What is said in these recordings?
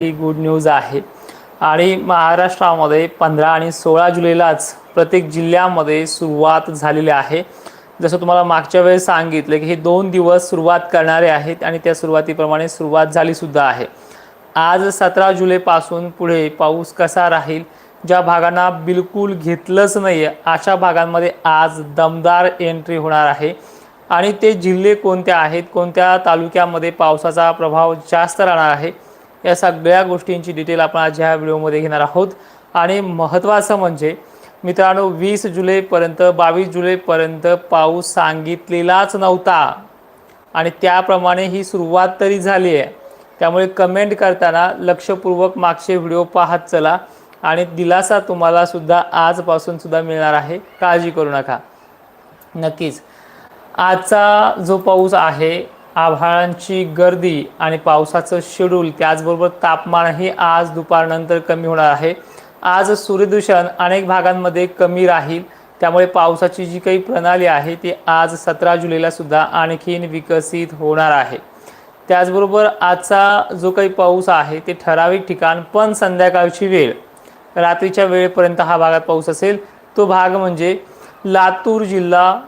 ही good news आहे आणि महाराष्ट्रामध्ये 15 आणि 16 जुलैलाच प्रत्येक जिल्ह्यामध्ये सुरुवात झालेली आहे। जसं तुम्हाला मागच्या वेळेस सांगितलं की हे 2 दिवस सुरुवात करणारे आहेत आणि त्या सुरुवातीप्रमाणे सुरुवात झाली सुद्धा आहे। आज 17 जुलैपासून पुढे पाऊस कसा राहील, ज्या भागांना बिलकुल घेतलंच नाही अशा भागांमध्ये आज दमदार एंट्री होणार आहे आणि ते जिल्हे कोणते आहेत, कोणत्या तालुक्यामध्ये पावसाचा प्रभाव जास्त राहणार आहे, या सगळ्या गोष्टींची डिटेल आपण आज ह्या व्हिडिओमध्ये घेणार आहोत। आणि महत्त्वाचं म्हणजे मित्रांनो 20 जुलैपर्यंत 22 जुलैपर्यंत पाऊस सांगितलेलाच नव्हता आणि त्याप्रमाणे ही सुरुवात तरी झाली आहे। त्यामुळे कमेंट करताना लक्षपूर्वक मागचे व्हिडिओ पाहत चला आणि दिलासा तुम्हाला सुद्धा आजपासून सुद्धा मिळणार आहे, काळजी करू नका। नक्कीच आजचा जो पाऊस आहे, आभाळांची गर्दी आणि पावसाचं शेड्यूल, त्याचबरोबर तापमानही आज दुपारनंतर कमी होणार आहे। आज सूर्यदूषण अनेक भागांमध्ये कमी राहील, त्यामुळे पावसाची जी काही प्रणाली आहे ती आज 17 जुलैला सुद्धा आणखीन विकसित होणार आहे। त्याचबरोबर आजचा जो काही पाऊस आहे ते ठराविक ठिकाण, पण संध्याकाळची वेळ, रात्रीच्या वेळेपर्यंत हा भागात पाऊस असेल। तो भाग म्हणजे लातूर जिल्हा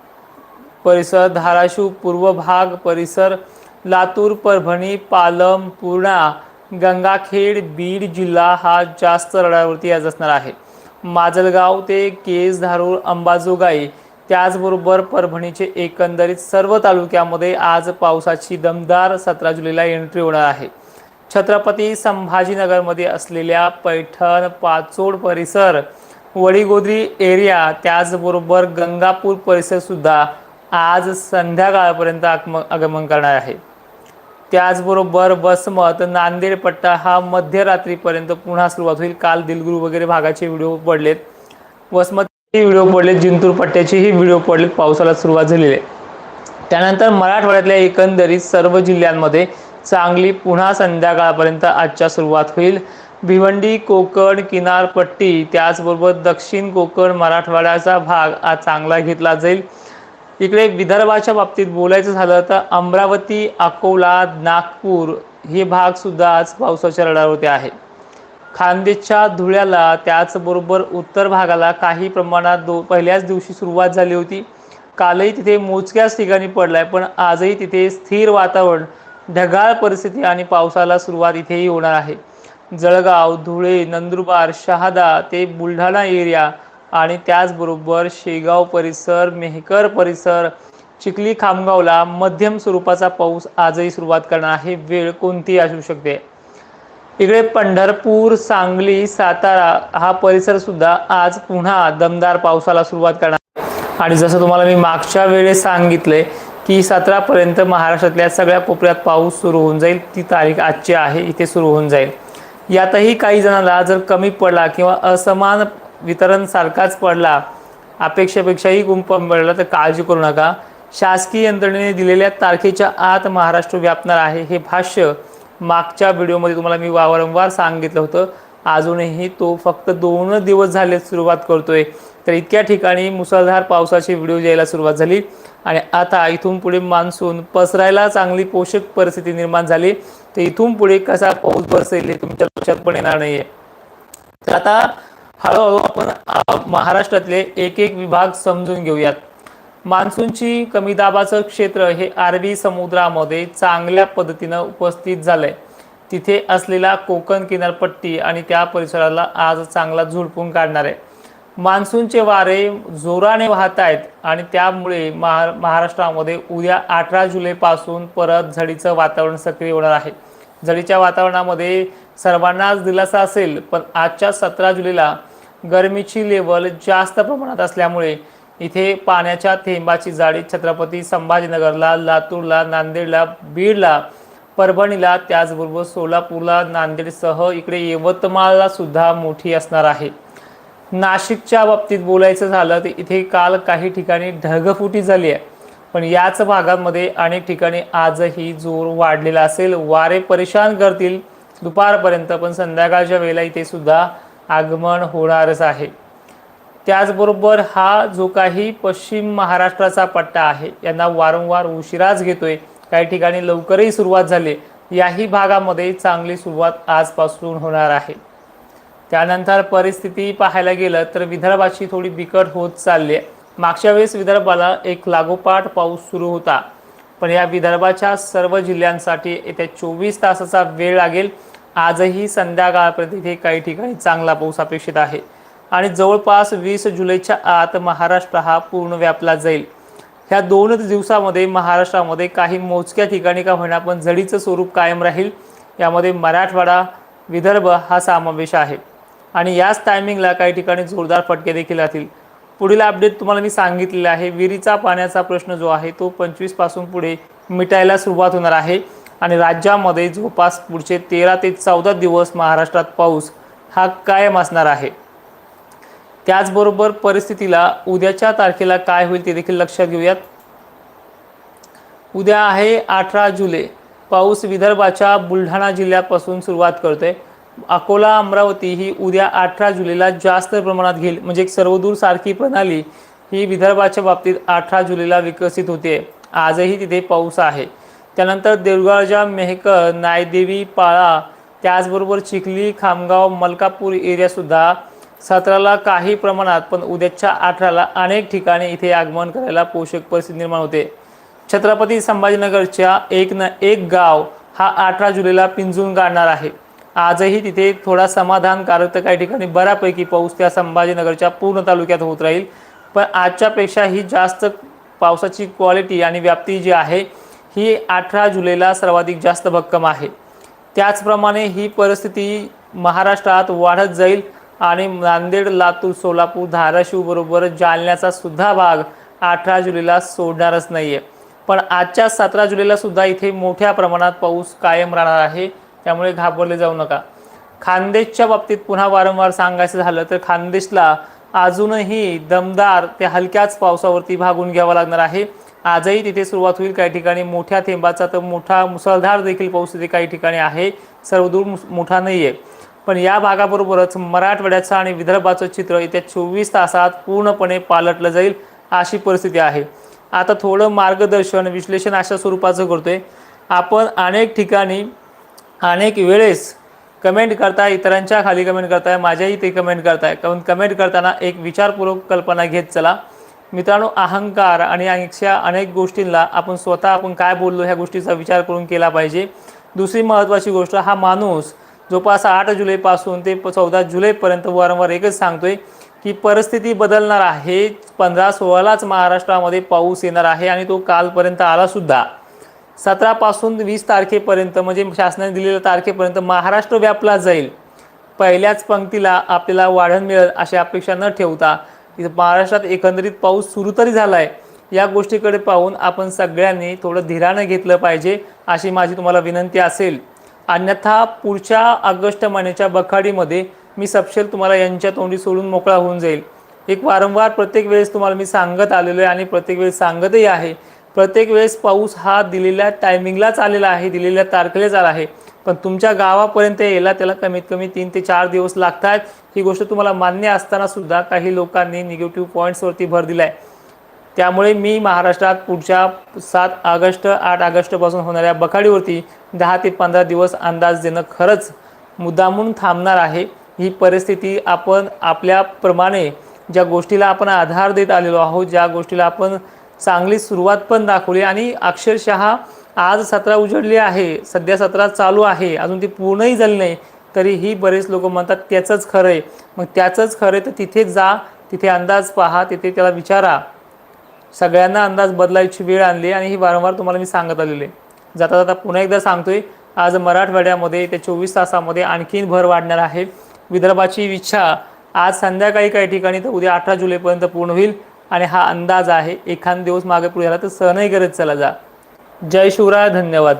परिसर, धाराशिव पूर्व भाग परिसर, लातूर, परभणी, पालम, पूर्णा, गंगाखेड, बीड जिल्हा हा जास्त रडारवरती आज असणार आहे। माजलगाव ते केज, धारूर, अंबाजोगाई, त्याचबरोबर परभणीचे एकंदरीत सर्व तालुक्यामध्ये आज पावसाची दमदार 17 जुलैला एंट्री होणार आहे। छत्रपती संभाजीनगरमध्ये असलेल्या पैठण, पाचोड परिसर, वडीगोद्री एरिया, त्याचबरोबर गंगापूर परिसर सुद्धा आज संध्याकाळपर्यंत आगमन करणार आहे। त्याचबरोबर वसमत, नांदेड पट्टा हा मध्यरात्रीपर्यंत पुन्हा सुरुवात होईल। काल दिलगुरू वगैरे भागाचे व्हिडिओ पडलेत, वसमतचे व्हिडिओ पडलेत, जिंतूर पट्ट्याचेही व्हिडिओ पडलेत, पावसाला सुरुवात झालेली आहे। त्यानंतर मराठवाड्यातल्या एकंदरीत सर्व जिल्ह्यांमध्ये चांगली पुन्हा संध्याकाळपर्यंत आजच्या सुरुवात होईल। भिवंडी, कोकण किनारपट्टी, त्याचबरोबर दक्षिण कोकण, मराठवाड्याचा भाग आज चांगला घेतला जाईल। इकडे विदर्भाच्या बाबतीत बोलायचं झालं तर अमरावती, अकोला, नागपूर हे भाग सुद्धा आज पावसाच्या रडारवरती आहे। खानदेशच्या धुळ्याला, त्याचबरोबर उत्तर भागाला काही प्रमाणात पहिल्याच दिवशी सुरुवात झाली होती। कालही तिथे मोजक्याच ठिकाणी पडलाय, पण आजही तिथे स्थिर वातावरण, ढगाळ परिस्थिती आणि पावसाला सुरुवात इथेही होणार आहे। जळगाव, धुळे, नंदुरबार, शहादा ते बुलढाणा एरिया आणि त्याचबरोबर शेगाव परिसर, मेहकर परिसर, चिखली, खामगावला मध्यम स्वरूपाचा पाऊस आजही सुरुवात करणार आहे। वेळ कोणती असू शकते। इकडे पंढरपूर, सांगली, सातारा हा परिसर सुद्धा आज पुन्हा दमदार पावसाला सुरुवात करणार आहे। आणि जसं तुम्हाला मी मागच्या वेळेस सांगितले की 17 पर्यंत महाराष्ट्रातल्या सगळ्या कोपऱ्यात पाऊस सुरू होऊन जाईल, ती तारीख आजची आहे, इथे सुरू होऊन जाईल। यातही काही जणांना जर कमी पडला किंवा असमान वितरण सारखाच पडला, अपेक्षेपेक्षाही कमी पडला, तर काळजी करू नका। शासकीय यंत्रणेने दिलेल्या तारखेच्या आत महाराष्ट्र व्यापणार आहे, हे भाष्य मागच्या व्हिडिओमध्ये तुम्हाला मी वारंवार सांगितलं होतं। अजूनही तो फक्त 2 दिवस झाले सुरुवात करतोय, तर इतक्या ठिकाणी मुसळधार पावसाची व्हिडिओ यायला सुरुवात झाली आणि आता इथून पुढे मान्सून पसरायला चांगली पोषक परिस्थिती निर्माण झाली। तर इथून पुढे कसा पाऊस बरसेल हे तुमच्या लक्षात पण येणार नाहीये। तर आता हळूहळू आपण महाराष्ट्रातले एक एक विभाग समजून घेऊयात। मान्सूनची कमी दाबाचं क्षेत्र हे अरबी समुद्रामध्ये चांगल्या पद्धतीने उपस्थित झालंय। तिथे असलेला कोकण किनारपट्टी आणि त्या परिसराला आज चांगला झुडपून काढणार आहे। मान्सूनचे वारे जोराने वाहत आहेत आणि त्यामुळे महाराष्ट्रामध्ये उद्या 18 जुलैपासून परत झडीचं वातावरण सक्रिय होणार आहे। झडीच्या वातावरणामध्ये सर्वांनाच दिलासा असेल, पण आजच्या 17 जुलैला गरमीची लेवल जास्त प्रमाणात असल्यामुळे इथे पाण्याच्या थेंबाची जाडी छत्रपती संभाजीनगरला, लातूरला, नांदेडला, बीडला, परभणीला, त्याचबरोबर सोलापूरला, नांदेडसह इकडे यवतमाळला सुद्धा मोठी असणार आहे। नाशिकच्या बाबतीत बोलायचं झालं तर इथे काल काही ठिकाणी ढगफुटी झाली आहे, पण याच भागांमध्ये अनेक ठिकाणी आजही जोर वाढलेला असेल। वारे परेशान करतील दुपारपर्यंत, पण संध्याकाळच्या वेळेला इथे सुद्धा आगमन होणारच आहे। त्याचबरोबर हा जो काही पश्चिम महाराष्ट्राचा पट्टा आहे यांना वारंवार उशिराच घेतोय, काही ठिकाणी लवकरही सुरुवात झाली, याही भागामध्ये चांगली सुरुवात आजपासून होणार आहे। त्यानंतर परिस्थिती पाहायला गेलं तर विदर्भाची थोडी बिकट होत चालली आहे। मागच्या वेळेस विदर्भाला एक लागोपाठ पाऊस सुरू होता, पण या विदर्भाच्या सर्व जिल्ह्यांसाठी येत्या 24 तासाचा वेळ लागेल। आजही संध्याकाळपर्यंत इथे काही ठिकाणी चांगला पाऊस अपेक्षित आहे आणि जवळपास 20 जुलैच्या आत महाराष्ट्र हा पूर्ण व्यापला जाईल। ह्या 2 दिवसामध्ये महाराष्ट्रामध्ये काही मोजक्या ठिकाणी का होईना पण झडीचं स्वरूप कायम राहील। यामध्ये मराठवाडा, विदर्भ हा समावेश आहे आणि याच टायमिंगला काही ठिकाणी जोरदार फटके देखील राहतील। पुढील अपडेट तुम्हाला मी सांगितलेले आहे, विहिरीचा पाण्याचा प्रश्न जो आहे तो 25 पासून पुढे मिटायला सुरुवात होणार आहे आणि राज्यामध्ये जवळपास पुढचे 13 ते 14 दिवस महाराष्ट्रात पाऊस हा कायम असणार आहे। त्याचबरोबर परिस्थितीला उद्याच्या तारखेला काय होईल ते देखील लक्षात घेऊयात। उद्या आहे 18 जुलै। पाऊस विदर्भाच्या बुलढाणा जिल्ह्यापासून सुरुवात करतोय। अकोला, अमरावती ही उद्या 18 जुलैला जास्त प्रमाणात घेईल, म्हणजे एक सर्वदूर सारखी प्रणाली ही विदर्भाच्या बाबतीत 18 जुलैला विकसित होते। आजही तिथे पाऊस आहे। त्यानंतर देवगडच्या मेहकर, नायदेवी, पाळा, त्याचबरोबर चिखली, खामगाव, मलकापूर एरियासुद्धा 17ला काही प्रमाणात पण उद्याच्या 18ला अनेक ठिकाणी इथे आगमन करायला पोषक परिस्थिती निर्माण होते। छत्रपती संभाजीनगरच्या एक गाव हा 18 जुलैला पिंजून काढणार आहे। आजही तिथे थोडा समाधानकारक तर काही ठिकाणी बऱ्यापैकी पाऊस त्या संभाजीनगरच्या पूर्ण तालुक्यात होत राहील, पण आजच्यापेक्षाही जास्त पावसाची क्वालिटी आणि व्याप्ती जी आहे ही 18 जुलैला सर्वाधिक जास्त भक्कम आहे। त्याचप्रमाणे ही परिस्थिती महाराष्ट्रात वाढत जाईल आणि नांदेड, लातूर, सोलापूर, धाराशिव बरोबर जालन्याचा सुद्धा भाग 18 जुलैला सोडणारच नाही आहे। पण आजच्या 17 जुलैला सुद्धा इथे मोठ्या प्रमाणात पाऊस कायम राहणार आहे, त्यामुळे घाबरले जाऊ नका। खानदेशच्या बाबतीत पुन्हा वारंवार सांगायचं झालं तर खानदेशला अजूनही दमदार ते हलक्याच पावसावरती भागून घ्यावं लागणार आहे। आजही तिथे सुरुवात होईल, काही ठिकाणी मोठ्या थेंबाचा तर मोठा मुसळधार देखील पाऊस तिथे काही ठिकाणी आहे, सर्वदूर मोठा नाही आहे। पण या भागाबरोबरच मराठवाड्याचं आणि विदर्भाचं चित्र येत्या 24 तासात पूर्णपणे पालटलं जाईल अशी परिस्थिती आहे। आता थोडं मार्गदर्शन विश्लेषण अशा स्वरूपाचं करतोय। आपण अनेक ठिकाणी अनेक वेळेस कमेंट करताय, इतरांच्या खाली कमेंट करताय, माझ्याही ते कमेंट करताय, कारण कमेंट करताना एक विचारपूर्वक कल्पना घेत चला मित्रांनो। अहंकार आणि अशा अनेक गोष्टींना आपण स्वतः काय बोललो ह्या गोष्टीचा विचार करून केला पाहिजे। दुसरी महत्त्वाची गोष्ट, हा माणूस जवळपास 8 जुलैपासून ते 14 जुलैपर्यंत वारंवार एकच सांगतोय की परिस्थिती बदलणार आहे। 15-16लाच महाराष्ट्रामध्ये पाऊस येणार आहे आणि तो कालपर्यंत आला सुद्धा। 17 पासून 20 तारखेपर्यंत म्हणजे शासनाने दिलेल्या तारखेपर्यंत महाराष्ट्र व्यापला जाईल। पहिल्याच पंक्तीला आपल्याला वाढण मिळेल अशी अपेक्षा न ठेवता महाराष्ट्रात एकंदरीत पाऊस सुरू तरी झालाय, या गोष्टीकडे पाहून आपण सगळ्यांनी थोडं धीराने घेतलं पाहिजे अशी माझी तुम्हाला विनंती असेल। अन्यथा पुढच्या ऑगस्ट महिन्याच्या बखाडीमध्ये मी सपशेल तुम्हाला यांच्या तोंडी सोडून मोकळा होऊन जाईल। एक वारंवार प्रत्येक वेळेस तुम्हाला मी सांगत आलेलो आहे आणि प्रत्येक वेळेस सांगतही आहे, प्रत्येक वेळेस पाऊस हा दिलेल्या टायमिंगलाच आलेला आहे, दिलेल्या तारखेलाच आला आहे, पण तुमच्या गावापर्यंत यायला त्याला कमीत कमी 3 ते 4 दिवस लागतात। ही गोष्ट तुम्हाला मान्य असताना सुद्धा काही लोकांनी निगेटिव्ह पॉईंट्सवरती भर दिला आहे। त्यामुळे मी महाराष्ट्रात पुढच्या 7 ऑगस्ट 8 ऑगस्टपासून होणाऱ्या बखाडीवरती 10 ते 15 दिवस अंदाज देणं खरंच मुद्दामून थांबणार आहे। ही परिस्थिती आपण आपल्याप्रमाणे ज्या गोष्टीला आपण आधार देत आलेलो आहोत, ज्या गोष्टीला आपण चांगली सुरुवात पण दाखवली आणि अक्षरशः आज 17 उजडली आहे, सध्या 17 चालू आहे, अजून ती पूर्णही झाली नाही, तरीही बरेच लोक म्हणतात त्याचंच खरं आहे। मग त्याचंच खरं आहे तर तिथे जा, तिथे अंदाज पहा, तिथे त्याला विचारा। सगळ्यांना अंदाज बदलायची वेळ आणली आणि ही वारंवार तुम्हाला मी सांगत आलेले। जाता जाता पुन्हा एकदा सांगतोय, आज मराठवाड्यामध्ये त्या 24 तासामध्ये आणखीन भर वाढणार आहे। विदर्भाची इच्छा आज संध्याकाळी काही ठिकाणी तर उद्या 18 जुलैपर्यंत पूर्ण होईल आणि हा अंदाज आहे। एखाद दिवस मागे पुढे झाला तर सहनही करत चला जा। जय शिवराय, धन्यवाद।